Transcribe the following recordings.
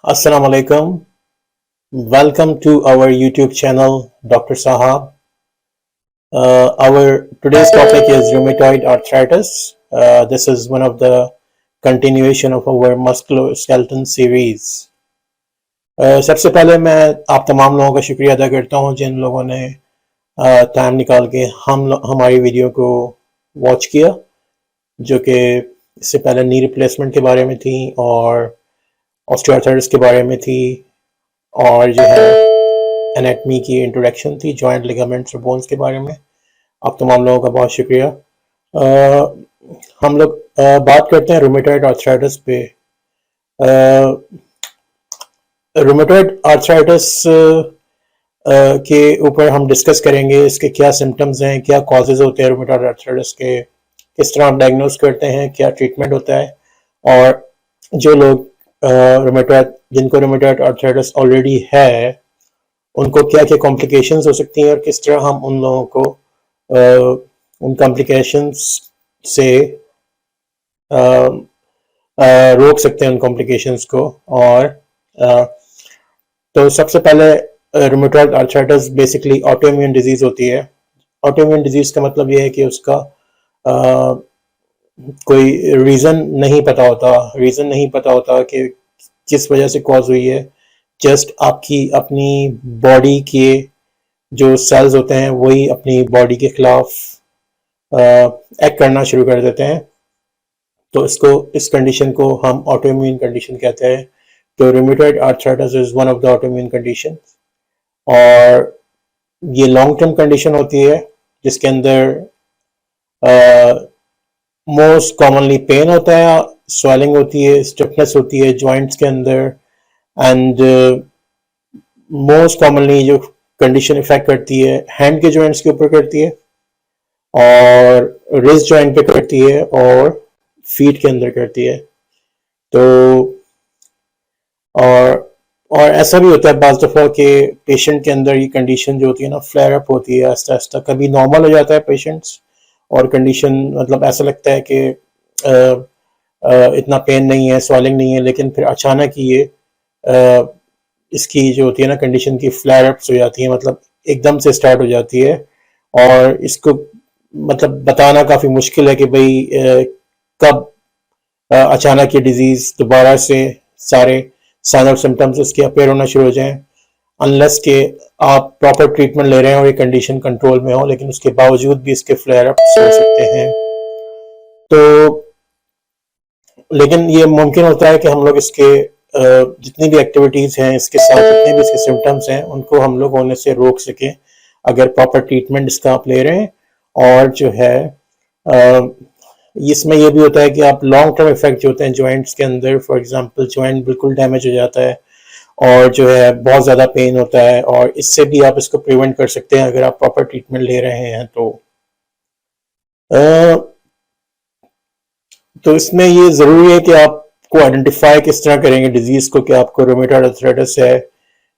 Assalamu alaikum. Welcome to our YouTube channel, Dr. Sahab. Our today's topic is rheumatoid arthritis. This is one of the continuation of our musculoskeletal series. सबसे पहले मैं आप तमाम लोगों का शुक्रिया अदा करता हूँ जिन लोगों ने टाइम निकाल के हमारी वीडियो को वॉच किया, जो कि इससे पहले नी रिप्लेसमेंट के बारे में थी और ऑस्टियोआर्थराइटिस के बारे में थी, और जो है एनाटमी की इंट्रोडक्शन थी, जॉइंट लिगामेंट्स और बोन्स के बारे में। आप तमाम लोगों का बहुत शुक्रिया। हम लोग बात करते हैं रूमेटॉइड आर्थराइटिस पे। रूमेटॉइड आर्थराइटिस के ऊपर हम डिस्कस करेंगे, इसके क्या सिम्टम्स हैं, क्या कॉजेज होते हैं रूमेटॉइड आर्थराइटिस के, किस तरह हम डायग्नोस करते हैं, क्या ट्रीटमेंट होता है, और जो लोग जिनको रूमेटॉइड आर्थराइटिस ऑलरेडी है उनको क्या क्या कॉम्प्लिकेशंस हो सकती हैं और किस तरह हम उन लोगों को उन कॉम्प्लिकेशंस से रोक सकते हैं, उन कॉम्प्लिकेशंस को। और तो सबसे पहले rheumatoid arthritis basically autoimmune disease होती है। ऑटोइम्यून डिजीज का मतलब ये है कि उसका कोई रीज़न नहीं पता होता कि किस वजह से कॉज हुई है। जस्ट आपकी अपनी बॉडी के जो सेल्स होते हैं वही अपनी बॉडी के खिलाफ एक्ट करना शुरू कर देते हैं, तो इस कंडीशन को हम ऑटोइम्यून कंडीशन कहते हैं। तो rheumatoid arthritis is one of the autoimmune condition, और ये लॉन्ग टर्म कंडीशन होती है जिसके अंदर मोस्ट कॉमनली पेन होता है, स्वेलिंग होती है, स्टिफनेस होती है जॉइंट्स के अंदर, एंड मोस्ट कॉमनली जो कंडीशन इफेक्ट करती है हैंड के जॉइंट्स के ऊपर करती है, और रिस्ट जॉइंट पे करती है, और फीट के अंदर करती है। तो और ऐसा भी होता है बाज़ दफ़ा के पेशेंट के अंदर ये कंडीशन जो होती है ना फ्लेयर अप होती है आहिस्ता आहिस्ता। कभी नॉर्मल हो जाता है पेशेंट्स और कंडीशन मतलब ऐसा लगता है कि इतना पेन नहीं है, स्वेलिंग नहीं है, लेकिन फिर अचानक ही ये इसकी जो होती है ना कंडीशन की फ्लेयर अप्स हो जाती है, मतलब एकदम से स्टार्ट हो जाती है। और इसको मतलब बताना काफ़ी मुश्किल है कि भाई कब अचानक ये डिजीज़ दोबारा से सारे साइन और सिम्टम्स इसके अपेयर होना शुरू हो जाएं, अनलेस के आप प्रॉपर ट्रीटमेंट ले रहे हैं और ये कंडीशन कंट्रोल में हो, लेकिन उसके बावजूद भी इसके फ्लेयर अप्स हो सकते हैं। तो लेकिन ये मुमकिन होता है कि हम लोग इसके जितनी भी एक्टिविटीज़ हैं इसके साथ, जितने भी इसके सिम्टम्स हैं उनको हम लोग होने से रोक सकें अगर प्रॉपर ट्रीटमेंट इसका आप ले रहे हैं। और जो है इसमें यह भी होता है कि आप लॉन्ग टर्म इफेक्ट जो होते हैं जॉइंट्स के अंदर, फॉर एग्जांपल जॉइंट बिल्कुल डैमेज हो जाता है और जो है बहुत ज़्यादा पेन होता है, और इससे भी आप इसको प्रिवेंट कर सकते हैं अगर आप प्रॉपर ट्रीटमेंट ले रहे हैं। तो इसमें ये ज़रूरी है कि आपको आइडेंटिफाई किस तरह करेंगे डिजीज़ को, कि आपको रूमेटॉइड आर्थराइटिस है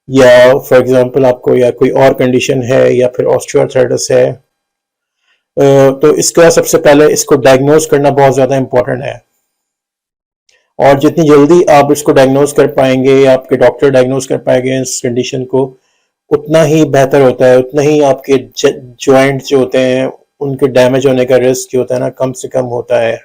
या फॉर एग्जांपल आपको या कोई और कंडीशन है या फिर ऑस्टियोआर्थराइटिस है। तो इसका सबसे पहले इसको डायग्नोज करना बहुत ज़्यादा इम्पोर्टेंट है, और जितनी जल्दी आप इसको डायग्नोज कर पाएंगे या आपके डॉक्टर डायग्नोज कर पाएंगे इस कंडीशन को, उतना ही बेहतर होता है, उतना ही आपके जॉइंट जो होते हैं उनके डैमेज होने का रिस्क जो होता है ना कम से कम होता है।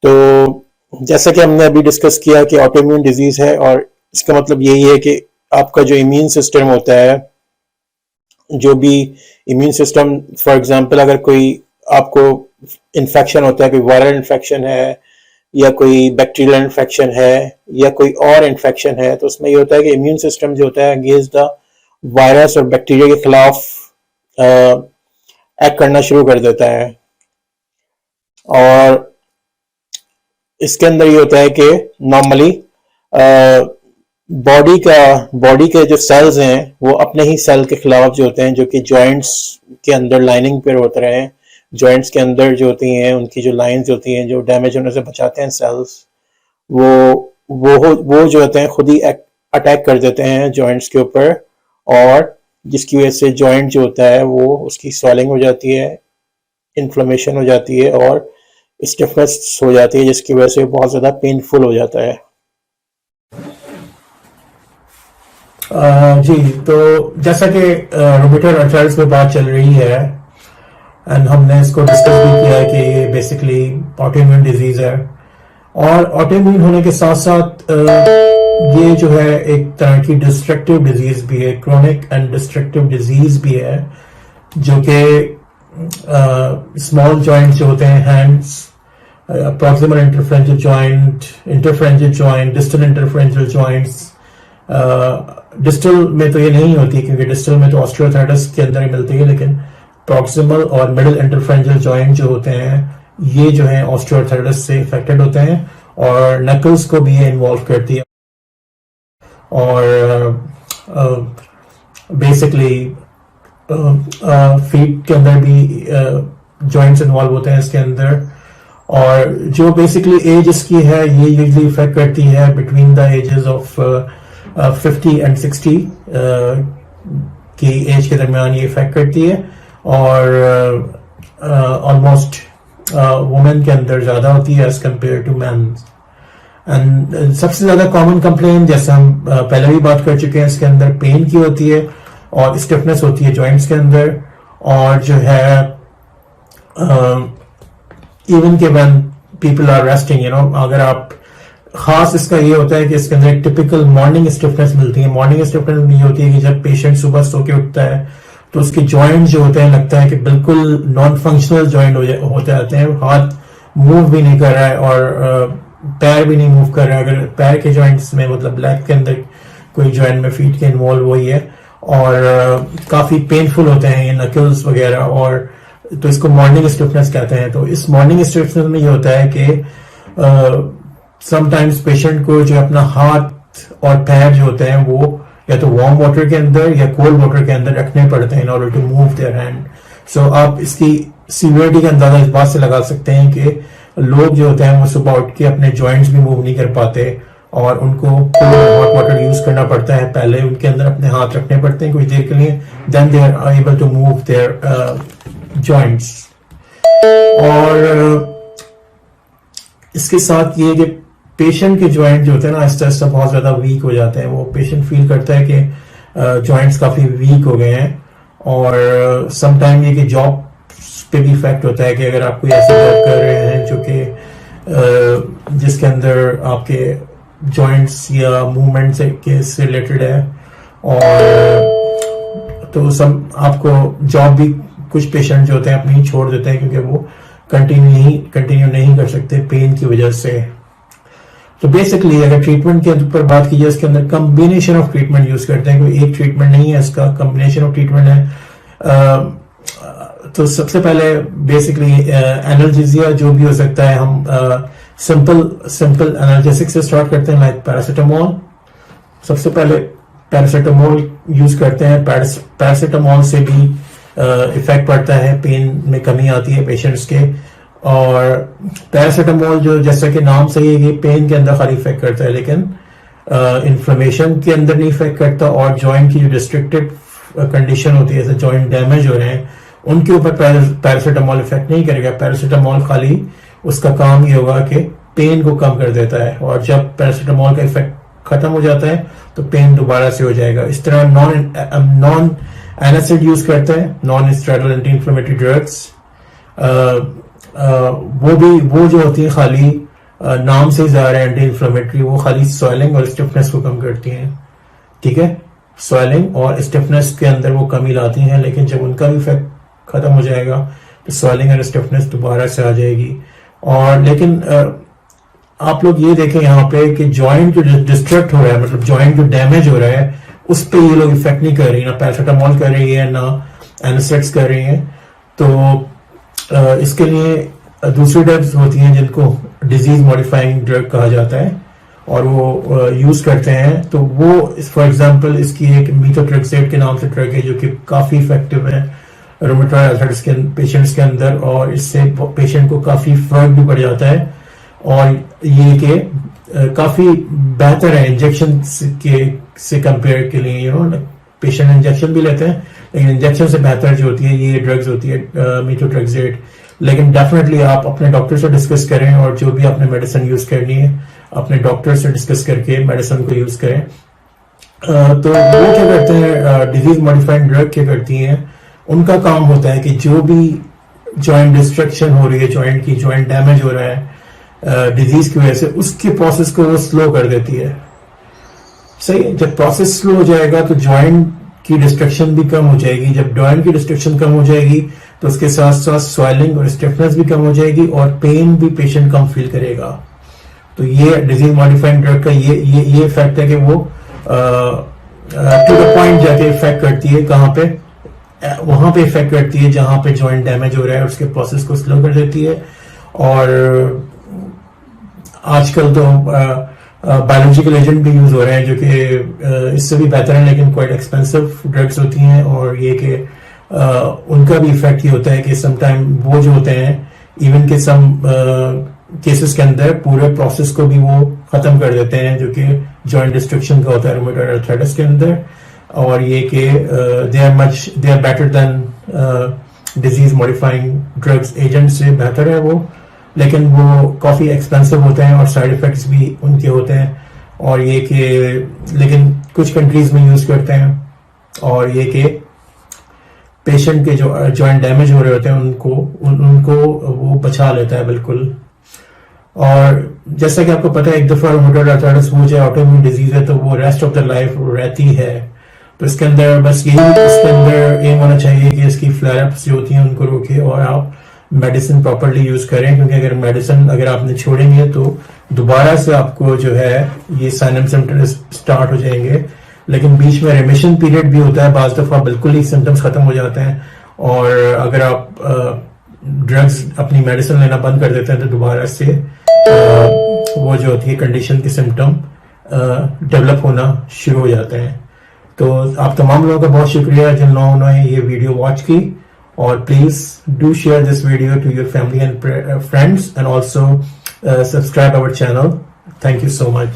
तो जैसा कि हमने अभी डिस्कस किया कि ऑटोइम्यून डिजीज है, और इसका मतलब यही है कि आपका जो इम्यून सिस्टम होता है, जो भी इम्यून सिस्टम, फॉर एग्जांपल अगर कोई आपको इन्फेक्शन होता है, कोई वायरल इन्फेक्शन है या कोई बैक्टीरियल इन्फेक्शन है या कोई और इन्फेक्शन है, तो उसमें ये होता है कि इम्यून सिस्टम जो होता है अगेंस्ट द वायरस और बैक्टीरिया के खिलाफ एक्ट करना शुरू कर देता है। और इसके अंदर ये होता है कि नॉर्मली बॉडी के जो सेल्स हैं वो अपने ही सेल के खिलाफ जो होते हैं, जो कि जॉइंट्स के अंदर लाइनिंग पर होते रहे हैं, जॉइंट्स के अंदर जो होती हैं उनकी जो लाइंस होती हैं जो डैमेज होने से बचाते हैं सेल्स, वो जो होते हैं खुद ही अटैक कर देते हैं जॉइंट्स के ऊपर, और जिसकी वजह से जॉइंट जो होता है वो उसकी स्वेलिंग हो जाती है, इन्फ्लेमेशन हो जाती है और स्टिफनेस हो जाती है, जिसकी वजह से बहुत ज़्यादा पेनफुल हो जाता है। जी, तो जैसा कि रूमेटॉइड आर्थराइटिस पे बात चल रही है एंड हमने इसको डिस्कस भी किया है कि ये बेसिकली ऑटोइम्यून डिजीज है, और ऑटोइम्यून होने के साथ साथ ये जो है एक तरह की डिस्ट्रक्टिव डिजीज भी है, क्रोनिक एंड डिस्ट्रक्टिव डिजीज भी है, जो कि स्मॉल जॉइंट्स जो होते हैं, hands, proximal interphalangeal joint, interphalangeal joint, distal interphalangeal joints. Distal में तो ये नहीं होती क्योंकि डिस्टल में तो ऑस्टियोआर्थराइटिस के अंदर ही मिलती है, लेकिन प्रॉक्सिमल और मिडिल इंटरफ्रेंशियल जॉइंट जो होते हैं ये जो है ऑस्टियोआर्थराइटिस से इफेक्टेड होते हैं, और नकल्स को भी ये इन्वॉल्व करती है, और बेसिकली फीट के अंदर भी जॉइंट्स इन्वॉल्व होते हैं इसके अंदर। और जो बेसिकली एज इसकी है ये यूजली इफेक्ट करती है between the ages of 50 and 60 की एज के दरमियान ये इफेक्ट करती है, और ऑलमोस्ट वुमेन के अंदर ज्यादा होती है as compared to man. And सबसे ज्यादा कॉमन कंप्लेन, जैसे हम पहले भी बात कर चुके हैं, इसके अंदर पेन की होती है और स्टिफनेस होती है जॉइंट्स के अंदर, और जो है इवन के when people are resting, you know, अगर आप, खास इसका ये होता है कि इसके अंदर एक टिपिकल मॉर्निंग स्टिफनेस मिलती है। मॉर्निंग स्टिफनेस ये होती है कि जब पेशेंट सुबह सो के उठता है तो उसके जॉइंट जो होते हैं लगता है कि बिल्कुल नॉन फंक्शनल जॉइंट होते जाते हैं, हाथ मूव भी नहीं कर रहा है और पैर भी नहीं मूव कर रहा है। अगर पैर के जॉइंट्स में, मतलब लेग के अंदर कोई जॉइंट में फीट के इन्वॉल्व हुई है, और काफी पेनफुल होते हैं ये नकल्स वगैरह, और तो इसको मॉर्निंग स्टिफनेस कहते हैं। तो इस मॉर्निंग स्टिफनेस में ये होता है कि समटाइम्स पेशेंट को जो अपना हाथ और पैर जो होते हैं वो या तो वार्म वाटर के अंदर या कोल्ड वाटर के अंदर रखने पड़ते हैं in order to move their hand. So आप इसकी सीवियरिटी का अंदाजा इस बात से लगा सकते हैं कि लोग जो होते हैं वो सुबह उठ के अपने जॉइंट्स भी मूव नहीं कर पाते, और उनको हॉट वाटर यूज करना पड़ता है, पहले उनके अंदर अपने हाथ रखने पड़ते हैं कुछ देर के लिए, then they are able to move their joints. और इसके साथ ये कि पेशेंट के जॉइंट जो होते हैं ना आहिस्ता आहिस्ता बहुत ज्यादा वीक हो जाते हैं। वो पेशेंट फील करता है कि जॉइंट्स काफी वीक हो गए हैं, और समटाइम ये कि जॉब पे भी इफेक्ट होता है कि अगर आप कोई ऐसी जॉब कर रहे हैं जो कि जिसके अंदर आपके जॉइंट्स या मूवमेंट से रिलेटेड है, और तो सब आपको जॉब भी कुछ पेशेंट जो होते हैं अपनी छोड़ देते हैं क्योंकि वो कंटिन्यू नहीं कर सकते पेन की वजह से। तो बेसिकली अगर ट्रीटमेंट के ऊपर बात की जाए, इसके अंदर कॉम्बिनेशन ऑफ ट्रीटमेंट यूज करते हैं, कोई एक ट्रीटमेंट नहीं है, इसका कॉम्बिनेशन ऑफ ट्रीटमेंट है। तो सबसे पहले बेसिकली एनाल्जेसिया जो भी हो सकता है, हम सिंपल एनाल्जेसिक से स्टार्ट करते हैं, लाइक पैरासीटामोल। सबसे पहले पैरासीटामोल यूज करते हैं। पैरासीटामोल से भी इफेक्ट पड़ता है, पेन में कमी आती है पेशेंट्स के। और पैरासीटामोल जो, जैसा कि नाम से ये पेन के अंदर खाली इफेक्ट करता है, लेकिन इन्फ्लेमेशन के अंदर नहीं इफेक्ट करता, और जॉइंट की जो डिस्ट्रक्टेड कंडीशन होती है, जैसे जॉइंट डैमेज हो रहे हैं, उनके ऊपर पैरासीटामोल इफेक्ट नहीं करेगा। पैरासीटामोल खाली उसका काम ये होगा कि पेन को कम कर देता है, और जब पैरासीटामोल का इफेक्ट खत्म हो जाता है तो पेन दोबारा से हो जाएगा। इस तरह नॉन एनासिड यूज करते हैं, non steroidal anti inflammatory drugs. वो जो होती है खाली नाम से जा रहे हैं एंटी इंफ्लेमेटरी, वो खाली स्वेलिंग और स्टिफनेस को कम करती हैं, ठीक है। स्वेलिंग और स्टिफनेस के अंदर वो कमी लाती हैं, लेकिन जब उनका भी इफेक्ट खत्म हो जाएगा तो स्वेलिंग और स्टिफनेस दोबारा से आ जाएगी। और लेकिन आप लोग ये देखें यहाँ पे कि जॉइंट जो डिस्ट्रक्ट हो रहा है, मतलब जॉइंट जो डैमेज हो रहा है, उस पर ये लोग इफेक्ट नहीं कर रही, ना पैरासीटामोल कर रही है ना एनासिड्स कर रही है। तो इसके लिए दूसरी ड्रग्स होती हैं जिनको डिजीज मॉडिफाइंग ड्रग कहा जाता है, और वो यूज करते हैं। तो वो फॉर एग्जांपल इसकी एक मीथोट्रेक्सेट के नाम से ड्रग है जो कि काफी इफेक्टिव है रूमेटॉइड आर्थराइटिस के पेशेंट्स के अंदर, और इससे पेशेंट को काफी फर्क भी पड़ जाता है। और ये कि काफी बेहतर है इंजेक्शन से कंपेयर के लिए, यू नो, पेशेंट इंजेक्शन भी लेते हैं, लेकिन इंजेक्शन से बेहतर जो होती है ये ड्रग्स होती है मीथोट्रेक्सेट। लेकिन डेफिनेटली आप अपने डॉक्टर से डिस्कस करें, और जो भी आपने मेडिसिन यूज करनी है अपने डॉक्टर से डिस्कस करके मेडिसिन को यूज करें। तो वो क्या करते हैं, डिजीज मॉडिफाइंग ड्रग क्या करती हैं, उनका काम होता है कि जो भी जॉइंट डिस्ट्रक्शन हो रही है, जॉइंट की जॉइंट डैमेज हो रहा है डिजीज की वजह से, उसके प्रोसेस को वो स्लो कर देती है। सही है, जब प्रोसेस स्लो हो जाएगा तो जॉइंट की डिस्ट्रक्शन भी कम हो जाएगी। जब जॉइंट की डिस्ट्रक्शन कम हो जाएगी तो उसके साथ साथ स्वेलिंग और स्टिफनेस भी कम हो जाएगी और पेन भी पेशेंट कम फील करेगा। तो ये डिजीज मॉडिफाइंग ड्रग का ये इफेक्ट है कि वो टू द पॉइंट जाके इफेक्ट करती है, कहाँ पे, वहां पे इफेक्ट करती है जहां पे जॉइंट डैमेज हो रहा है, उसके प्रोसेस को स्लो कर देती है। और आजकल तो बायोलॉजिकल एजेंट भी यूज हो रहे हैं जो कि इससे भी बेहतर है, लेकिन क्वाइट एक्सपेंसिव ड्रग्स होती हैं। और ये कि उनका भी इफेक्ट ये होता है कि समटाइम वो जो होते हैं, इवन के सम केसेस के अंदर पूरे प्रोसेस को भी वो खत्म कर देते हैं, जो कि जॉइंट डिस्ट्रक्शन का होता है रूमेटॉइड आर्थराइटिस के अंदर। और ये कि they are better than disease modifying drugs agent से बेहतर है वो, लेकिन वो काफी एक्सपेंसिव होते हैं और साइड इफेक्ट्स भी उनके होते हैं। और ये कि लेकिन कुछ कंट्रीज में यूज करते हैं, और ये कि पेशेंट के जो जॉइंट डैमेज हो रहे होते हैं उनको वो बचा लेता है बिल्कुल। और जैसा कि आपको पता है, एक दफा रूमेटॉइड आर्थराइटिस वो जो ऑटोइम्यून डिजीज है तो वो रेस्ट ऑफ द लाइफ रहती है। तो इसके अंदर बस इसके अंदर एम होना चाहिए कि इसकी फ्लेयर अप्स जो होती हैं उनको रोके और आप मेडिसिन प्रॉपरली यूज करें, क्योंकि अगर मेडिसिन अगर आपने छोड़ेंगे तो दोबारा से आपको जो है ये साइन एंड सिम्टम्स स्टार्ट हो जाएंगे। लेकिन बीच में रिमिशन पीरियड भी होता है, बाज दफा बिल्कुल ही सिम्टम्स खत्म हो जाते हैं। और अगर आप ड्रग्स अपनी मेडिसिन लेना बंद कर देते हैं तो दोबारा से वो जो होती है कंडीशन के सिम्टम डेवलप होना शुरू हो जाते हैं। तो आप तमाम लोगों का बहुत शुक्रिया जिन लोगों ने ये वीडियो वॉच की, और please do share this video to your family and friends, and also subscribe our channel. Thank you so much.